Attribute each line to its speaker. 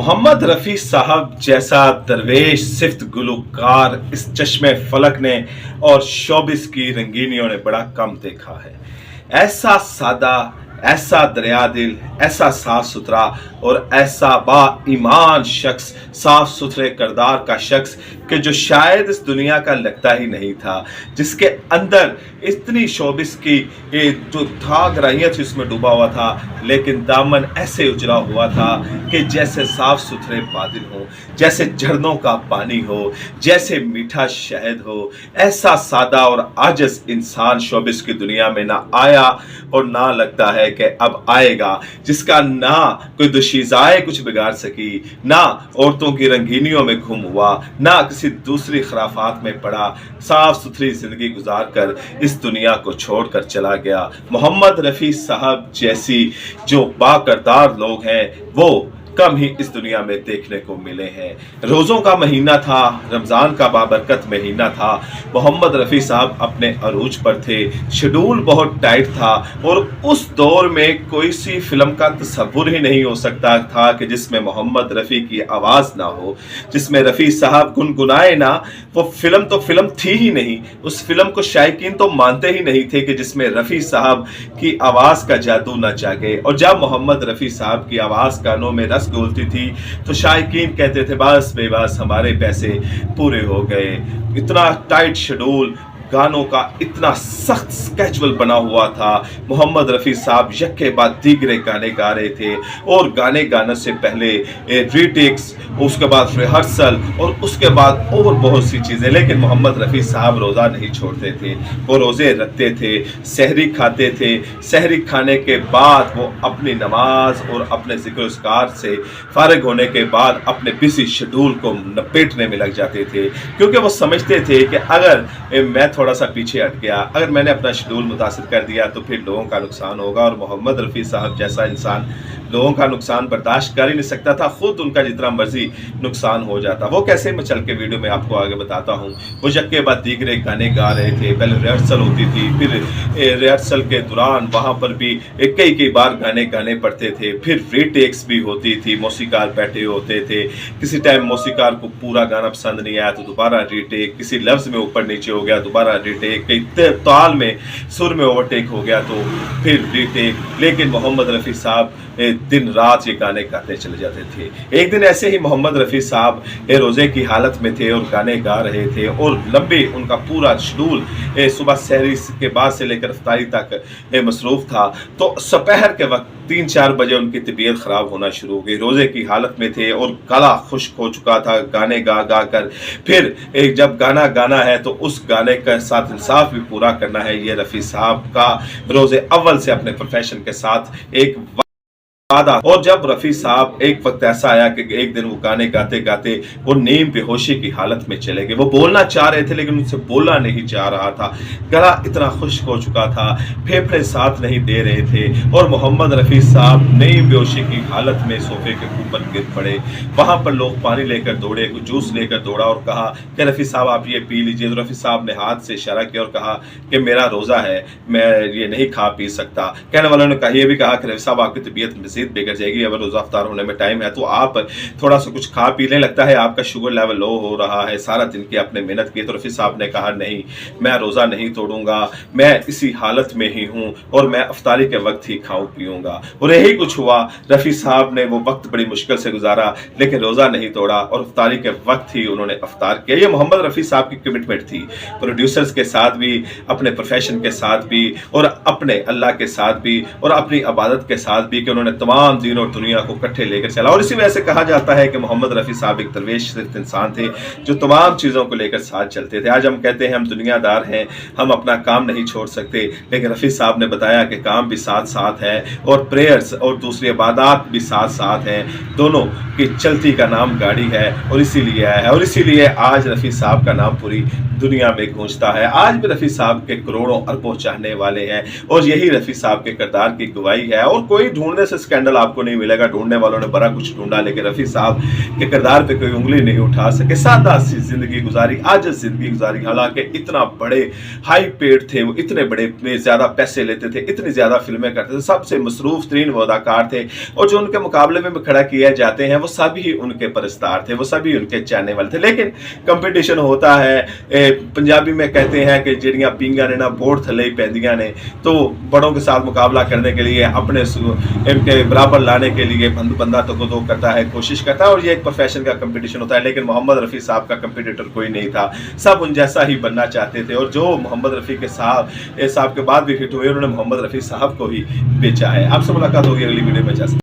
Speaker 1: मोहम्मद रफ़ी साहब जैसा दरवेश सिफ्त गुलूकार इस चश्मे फलक ने और शोबिस की रंगीनियों ने बड़ा कम देखा है। ऐसा सादा, ऐसा दरिया दिल, ऐसा साफ सुथरा और ऐसा बा ईमान शख्स, साफ सुथरे किरदार का शख्स कि जो शायद इस दुनिया का लगता ही नहीं था, जिसके अंदर इतनी शोबिस की जो था गहराइयाँ थी उसमें डूबा हुआ था, लेकिन दामन ऐसे उजला हुआ था कि जैसे साफ सुथरे बादल हो, जैसे झरनों का पानी हो, जैसे मीठा शहद हो। ऐसा सादा और आजिज़ इंसान शोबिस की दुनिया में ना आया और ना लगता है कि अब आएगा, जिसका ना कोई दुशीज़ाए कुछ बिगाड़ सकी, ना औरतों की रंगीनियों में गुम हुआ, ना किसी दूसरी खराफात में पड़ा, साफ सुथरी जिंदगी गुजार कर इस दुनिया को छोड़कर चला गया। मोहम्मद रफ़ी साहब जैसी जो बाकिरदार लोग हैं वो कम ही इस दुनिया में देखने को मिले हैं। रोज़ों का महीना था, रमज़ान का बाबरकत महीना था। मोहम्मद रफ़ी साहब अपने अरूज पर थे, शेड्यूल बहुत टाइट था और उस दौर में कोई सी फिल्म का तसव्वुर ही नहीं हो सकता था कि जिसमें मोहम्मद रफ़ी की आवाज़ ना हो, जिसमें रफ़ी साहब गुनगुनाए ना। वो फिल्म तो फिल्म थी ही नहीं, उस फिल्म को शायकीन तो मानते ही नहीं थे कि जिसमें रफ़ी साहब की आवाज़ का जादू ना जागे। और जब मोहम्मद रफ़ी साहब की आवाज़ कानों में रस घोलती थी तो शायकीन कहते थे बस बेबस हमारे पैसे पूरे हो गए। इतना टाइट शेड्यूल, गानों का इतना सख्त स्केजुअल बना हुआ था। मोहम्मद रफ़ी साहब यक्के बाद दीगरे गाने गा रहे थे और गाने गाने से पहले रीटेक्स, उसके बाद रिहर्सल और उसके बाद और बहुत सी चीज़ें। लेकिन मोहम्मद रफ़ी साहब रोज़ा नहीं छोड़ते थे, वो रोज़े रखते थे, सहरी खाते थे। सहरी खाने के बाद वो अपनी नमाज और अपने ज़िक्र-उज़कार से फारिग होने के बाद अपने बिज़ी शेड्यूल को लपेटने में लग जाते थे, क्योंकि वो समझते थे कि अगर मैं थोड़ा सा पीछे हट गया, अगर मैंने अपना शेड्यूल मुतासिर कर दिया तो फिर लोगों का नुकसान होगा। और मोहम्मद रफ़ी साहब जैसा इंसान लोगों का नुकसान बर्दाश्त कर ही नहीं सकता था, खुद उनका जितना मर्जी नुकसान हो जाता। वो कैसे, मैं चल के वीडियो में आपको आगे बताता हूँ। वो यक्के बाद दीगरे गाने गा रहे थे, पहले रिहर्सल होती थी, फिर रिहर्सल के दौरान वहाँ पर भी कई बार गाने गाने पड़ते थे, फिर रीटेक्स भी होती थी, मौसीकार बैठे होते थे। किसी टाइम मौसीकार को पूरा गाना पसंद नहीं आया तो दोबारा रीटेक, किसी लफ्ज़ में ऊपर नीचे हो गया दोबारा रीटेक, कई ताल में सुर में ओवरटेक हो गया तो फिर रीटेक। लेकिन मोहम्मद रफ़ी साहब दिन रात ये गाने गाते चले जाते थे। एक दिन ऐसे ही मोहम्मद रफ़ी साहब रोज़े की हालत में थे और गाने गा रहे थे और लंबे उनका पूरा शेड्यूल सुबह सहरी के बाद से लेकर इफ्तारी तक मसरूफ़ था। तो दोपहर के वक्त 3-4 बजे उनकी तबीयत ख़राब होना शुरू हो गई। रोज़े की हालत में थे और गला खुश्क हो चुका था गाने गा गा कर। फिर जब गाना गाना है तो उस गाने के साथ इंसाफ भी पूरा करना है। ये रफ़ी साहब का रोज़े अव्वल से अपने प्रोफेशन के साथ एक वादा। और जब रफ़ी साहब एक वक्त ऐसा आया कि एक दिन वो गाने गाते गाते वो नीम बेहोशी की हालत में चले गए। वो बोलना चाह रहे थे लेकिन उनसे बोला नहीं जा रहा था, गला इतना खुश्क हो चुका था, फेफड़े साथ नहीं दे रहे थे और मोहम्मद रफ़ी साहब नीम बेहोशी की हालत में सोफे के ऊपर गिर पड़े। वहाँ पर लोग पानी लेकर दौड़े, कुछ जूस लेकर दौड़ा और कहा कि रफ़ी साहब आप ये पी लीजिए। तो रफ़ी साहब ने हाथ से इशारा किया और कहा कि मेरा रोज़ा है, मैं ये नहीं खा पी सकता। कहने वालों ने ये भी कहा कि रफ़ी साहब आपकी तबीयत बिगड़ जाएगी, अगर रोज़ा अफ्तार होने में टाइम है तो आप थोड़ा सा कुछ खा पी लें, लगता है आपका शुगर लेवल लो हो रहा है, सारा दिन की आपने मेहनत की। तो रफ़ी साहब ने कहा नहीं, मैं रोज़ा नहीं तोड़ूंगा, मैं इसी हालत में ही हूँ और मैं अफ्तारी के वक्त ही खाऊं पीऊंगा। और यही कुछ हुआ। रफ़ी साहब ने वो वक्त बड़ी मुश्किल से गुजारा लेकिन रोज़ा नहीं तोड़ा और अफ्तारी के वक्त ही उन्होंने अफ्तार किया। ये मोहम्मद रफ़ी साहब की कमिटमेंट थी, प्रोड्यूसर्स के साथ भी, अपने प्रोफेशन के साथ भी और अपने अल्लाह के साथ भी और अपनी इबादत के साथ भी, कि उन्होंने तमाम दीन और दुनिया को इकट्ठे लेकर चला। और इसी वजह से कहा जाता है कि मोहम्मद रफ़ी साहब एक दरवेश सिर्फ इंसान थे जो तमाम चीज़ों को लेकर साथ चलते थे। आज हम कहते हैं हम दुनियादार हैं, हम अपना काम नहीं छोड़ सकते, लेकिन रफ़ी साहब ने बताया कि काम भी साथ साथ है और प्रेयर्स और दूसरी इबादत भी साथ साथ हैं, दोनों की चलती का नाम गाड़ी है और इसीलिए आया है। और इसीलिए आज रफ़ी साहब का नाम पूरी दुनिया में गूंजता है। आज भी रफ़ी साहब के करोड़ों अरबों चाहने वाले हैं और यही रफ़ी साहब के किरदार की गवाही है। और कोई ढूंढने से स्कैंडल आपको नहीं मिलेगा। ढूंढने वालों ने बड़ा कुछ ढूंढा, लेकिन रफ़ी साहब के किरदार पे कोई उंगली नहीं उठा सके। सादा सी जिंदगी गुजारी, आजिज़ जिंदगी गुजारी। हालांकि इतना बड़े हाई पेड थे वो, इतने बड़े ज़्यादा पैसे लेते थे, इतनी ज़्यादा फिल्में करते थे, सबसे मसरूफ तरीन वो अदाकार थे, और जो उनके मुकाबले में खड़ा किए जाते हैं वो सभी उनके परस्तार थे, वो सभी उनके चाहने वाले थे। लेकिन कंपटीशन होता है, पंजाबी में कहते हैं कि जिहड़ियां पींगा ने ना बोर्ड थले ही पैंदियां ने, तो बड़ों के साथ मुकाबला करने के लिए, अपने इनके बराबर लाने के लिए बंदा तो दो करता है, कोशिश करता है, और ये एक प्रोफेशन का कंपटीशन होता है। लेकिन मोहम्मद रफ़ी साहब का कंपटीटर कोई नहीं था, सब उन जैसा ही बनना चाहते थे, और जो मोहम्मद रफ़ी के साहब के बाद भी हिट हुए, उन्होंने मोहम्मद रफ़ी साहब को ही बेचा है। आपसे मुलाकात होगी अगली वीडियो में।